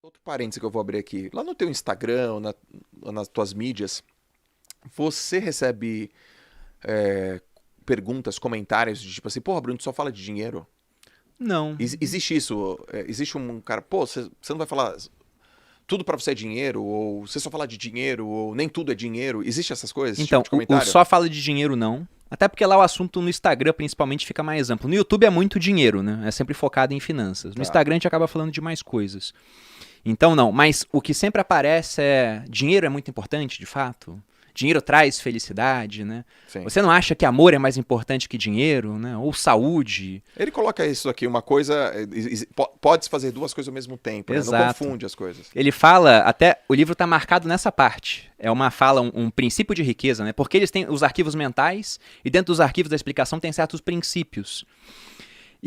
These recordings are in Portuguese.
Outro parênteses que eu vou abrir aqui. Lá no teu Instagram, nas tuas mídias, você recebe perguntas, comentários de tipo assim, porra, Bruno, tu só fala de dinheiro? Não. Existe isso? Existe um cara, pô, você não vai falar tudo pra você é dinheiro? Ou você só fala de dinheiro? Ou nem tudo é dinheiro? Existe essas coisas, esse tipo Então, de o comentário? só fala de dinheiro não. Até porque lá o assunto no Instagram principalmente fica mais amplo. No YouTube é muito dinheiro, né? É sempre focado em finanças. No Tá. Instagram a gente acaba falando de mais coisas. Então não, mas o que sempre aparece é dinheiro é muito importante, de fato. Dinheiro traz felicidade, né? Sim. Você não acha que amor é mais importante que dinheiro, né? Ou saúde? Ele coloca isso aqui, uma coisa. Pode-se fazer duas coisas ao mesmo tempo, né? Não Exato. confunde as coisas. Ele fala, até o livro está marcado nessa parte. É uma fala, um princípio de riqueza, né? Porque eles têm os arquivos mentais e dentro dos arquivos da explicação tem certos princípios.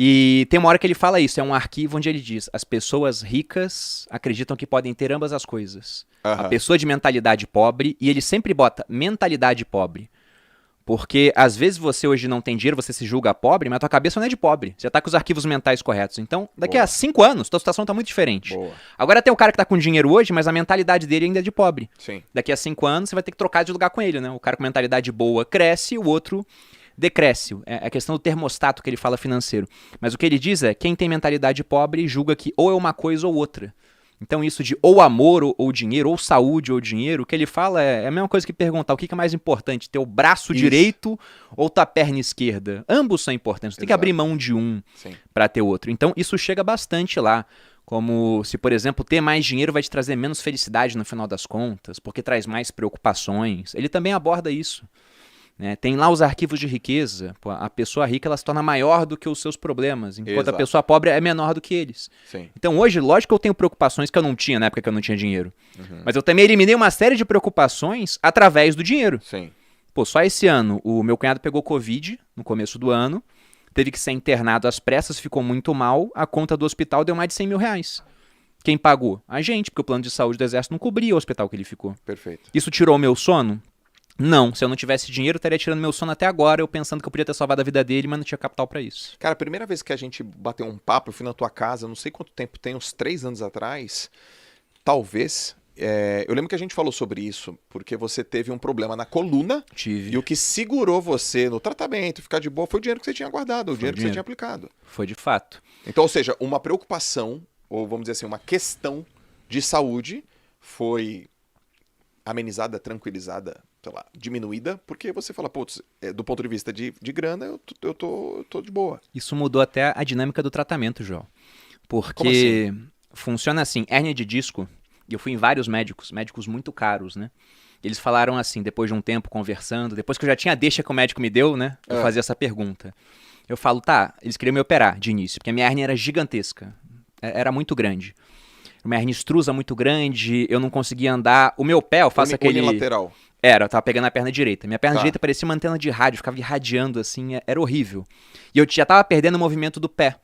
E tem uma hora que ele fala isso, é um arquivo onde ele diz: as pessoas ricas acreditam que podem ter ambas as coisas. A Aham. pessoa de mentalidade pobre, e ele sempre bota mentalidade pobre. Porque às vezes você hoje não tem dinheiro, você se julga pobre, mas a tua cabeça não é de pobre. Você tá com os arquivos mentais corretos. Então, daqui a Boa. 5 anos, tua situação tá muito diferente. Boa. Agora tem o cara que tá com dinheiro hoje, mas a mentalidade dele ainda é de pobre. Sim. Daqui a 5 anos você vai ter que trocar de lugar com ele, né? O cara com mentalidade boa cresce, o outro decresce. É a questão do termostato que ele fala financeiro. Mas o que ele diz é, quem tem mentalidade pobre julga que ou é uma coisa ou outra. Então isso de ou amor ou dinheiro, ou saúde ou dinheiro, o que ele fala é a mesma coisa que perguntar o que é mais importante, ter o braço Isso. direito ou tua perna esquerda. Ambos são importantes, você tem que Exato. abrir mão de um Sim. para ter outro. Então isso chega bastante lá. Como se, por exemplo, ter mais dinheiro vai te trazer menos felicidade no final das contas, porque traz mais preocupações. Ele também aborda isso. Né? Tem lá os arquivos de riqueza. Pô, a pessoa rica ela se torna maior do que os seus problemas, enquanto a Exato. pessoa pobre é menor do que eles. Sim. Então hoje, lógico que eu tenho preocupações que eu não tinha na época que eu não tinha dinheiro. Uhum. Mas eu também eliminei uma série de preocupações através do dinheiro. Sim. Pô, só esse ano o meu cunhado pegou Covid no começo do ano, teve que ser internado às pressas, ficou muito mal, a conta do hospital deu mais de 100 mil reais. Quem pagou? A gente, porque o plano de saúde do exército não cobria o hospital que ele ficou. Perfeito. Isso tirou o meu sono? Não, se eu não tivesse dinheiro, eu estaria tirando meu sono até agora, eu pensando que eu podia ter salvado a vida dele, mas não tinha capital pra isso. Cara, a primeira vez que a gente bateu um papo, eu fui na tua casa, não sei quanto tempo tem, uns 3 anos atrás, talvez. Eu lembro que a gente falou sobre isso, porque você teve um problema na coluna Tive. e o que segurou você no tratamento, ficar de boa, foi o dinheiro que você tinha guardado, o dinheiro que você tinha aplicado. Foi de fato. Então, ou seja, uma preocupação, ou vamos dizer assim, uma questão de saúde foi amenizada, tranquilizada, sei lá, diminuída, porque você fala, putz, do ponto de vista de grana, eu tô de boa. Isso mudou até a dinâmica do tratamento, João. Como Porque funciona assim, hérnia de disco, e eu fui em vários médicos, médicos muito caros, né? Eles falaram assim, depois de um tempo conversando, depois que eu já tinha a deixa que o médico me deu, né? Eu fazia essa pergunta. Eu falo, tá, eles queriam me operar de início, porque a minha hérnia era gigantesca, era muito grande. Uma hernia extrusa muito grande, eu não conseguia andar. O meu pé, eu faço aquele... Unilateral. Era, eu tava pegando a perna direita. Minha perna Tá. direita parecia uma antena de rádio, ficava irradiando assim, era horrível. E eu já tava perdendo o movimento do pé.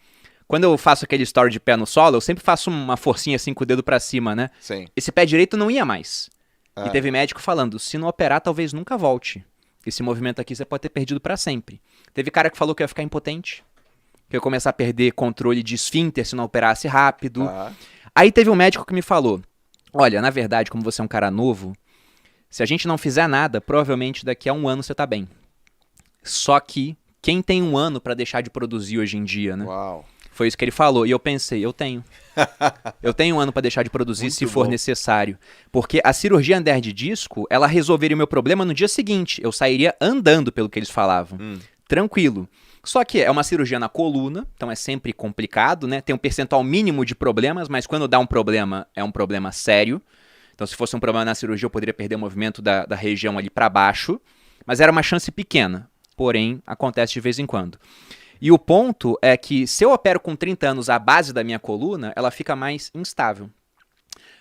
Quando eu faço aquele story de pé no solo, eu sempre faço uma forcinha assim com o dedo pra cima, né? Sim. Esse pé direito não ia mais. Ah. E teve médico falando, se não operar, talvez nunca volte. Esse movimento aqui você pode ter perdido pra sempre. Teve cara que falou que eu ia ficar impotente, que eu ia começar a perder controle de esfíncter se não operasse rápido. Tá. Aí teve um médico que me falou, olha, na verdade, como você é um cara novo, se a gente não fizer nada, provavelmente daqui a 1 ano você tá bem. Só que quem tem 1 ano pra deixar de produzir hoje em dia, né? Uau. Foi isso que ele falou. E eu pensei, eu tenho. Eu tenho 1 ano pra deixar de produzir Muito se for bom. necessário. Porque a cirurgia Ander de disco, ela resolveria o meu problema no dia seguinte. Eu sairia andando, pelo que eles falavam. Tranquilo. Só que é uma cirurgia na coluna, então é sempre complicado, né? Tem um percentual mínimo de problemas, mas quando dá um problema, é um problema sério. Então, se fosse um problema na cirurgia, eu poderia perder o movimento da região ali para baixo. Mas era uma chance pequena. Porém, acontece de vez em quando. E o ponto é que se eu opero com 30 anos a base da minha coluna, ela fica mais instável.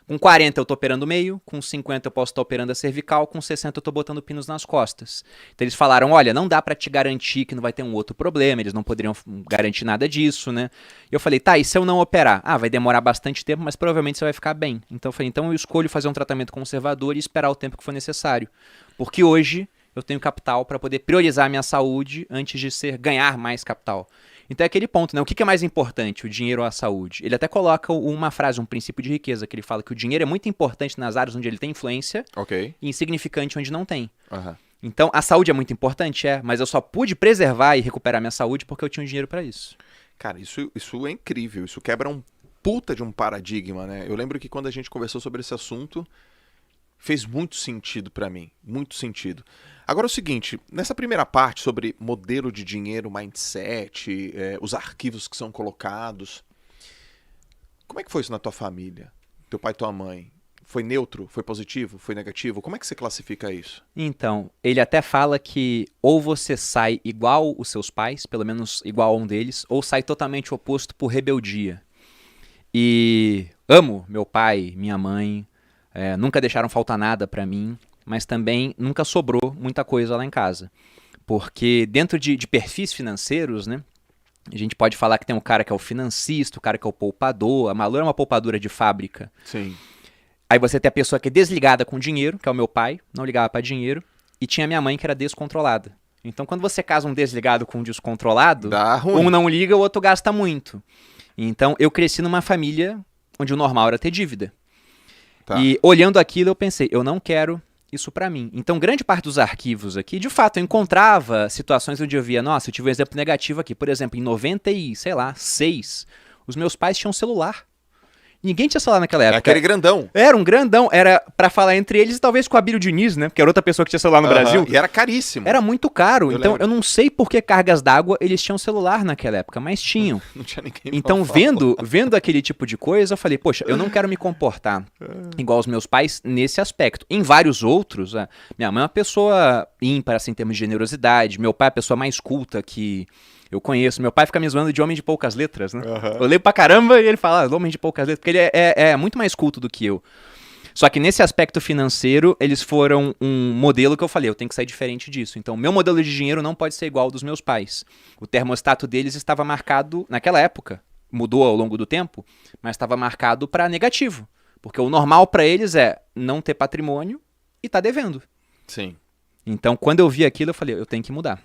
Com 40 eu tô operando o meio, com 50 eu posso estar operando a cervical, com 60 eu tô botando pinos nas costas. Então eles falaram, olha, não dá pra te garantir que não vai ter um outro problema, eles não poderiam garantir nada disso, né? E eu falei, tá, e se eu não operar? Ah, vai demorar bastante tempo, mas provavelmente você vai ficar bem. Então eu falei, então eu escolho fazer um tratamento conservador e esperar o tempo que for necessário. Porque hoje eu tenho capital para poder priorizar a minha saúde antes de ganhar mais capital. Então é aquele ponto, né? O que é mais importante, o dinheiro ou a saúde? Ele até coloca uma frase, um princípio de riqueza, que ele fala que o dinheiro é muito importante nas áreas onde ele tem influência Ok. e insignificante onde não tem. Aham. Então, a saúde é muito importante, mas eu só pude preservar e recuperar minha saúde porque eu tinha um dinheiro pra isso. Cara, isso é incrível. Isso quebra um puta de um paradigma, né? Eu lembro que quando a gente conversou sobre esse assunto, fez muito sentido pra mim. Muito sentido. Agora é o seguinte, nessa primeira parte sobre modelo de dinheiro, mindset, os arquivos que são colocados, como é que foi isso na tua família? Teu pai e tua mãe? Foi neutro? Foi positivo? Foi negativo? Como é que você classifica isso? Então, ele até fala que ou você sai igual os seus pais, pelo menos igual a um deles, ou sai totalmente oposto por rebeldia. E amo meu pai, minha mãe, nunca deixaram faltar nada pra mim, mas também nunca sobrou muita coisa lá em casa. Porque dentro de perfis financeiros, né, a gente pode falar que tem um cara que é o financista, o cara que é o poupador, a Malu é uma poupadora de fábrica. Sim. Aí você tem a pessoa que é desligada com dinheiro, que é o meu pai, não ligava pra dinheiro, e tinha a minha mãe que era descontrolada. Então quando você casa um desligado com um descontrolado, Dá ruim. um não liga, o outro gasta muito. Então eu cresci numa família onde o normal era ter dívida. Tá. E olhando aquilo eu pensei, eu não quero isso pra mim. Então grande parte dos arquivos aqui, de fato, eu encontrava situações onde eu via, nossa, eu tive um exemplo negativo aqui. Por exemplo, em 96, os meus pais tinham celular. Ninguém tinha celular naquela época. Aquele grandão. Era um grandão, era pra falar entre eles e talvez com a Abílio Diniz, né? Que era outra pessoa que tinha celular no Brasil. E era caríssimo. Era muito caro, Eu então lembro. eu não sei por que cargas d'água eles tinham celular naquela época, mas tinham. Não tinha ninguém pra Então falar. vendo aquele tipo de coisa, eu falei, poxa, eu não quero me comportar igual os meus pais nesse aspecto. Em vários outros, minha mãe é uma pessoa ímpar, assim, em termos de generosidade, meu pai é a pessoa mais culta que eu conheço. Meu pai fica me zoando de homem de poucas letras, né? Eu leio pra caramba e ele fala, homem de poucas letras, porque ele é muito mais culto do que eu. Só que nesse aspecto financeiro, eles foram um modelo que eu falei, eu tenho que sair diferente disso. Então, meu modelo de dinheiro não pode ser igual ao dos meus pais. O termostato deles estava marcado, naquela época, mudou ao longo do tempo, mas estava marcado para negativo. Porque o normal para eles é não ter patrimônio e tá devendo. Sim. Então, quando eu vi aquilo, eu falei, eu tenho que mudar.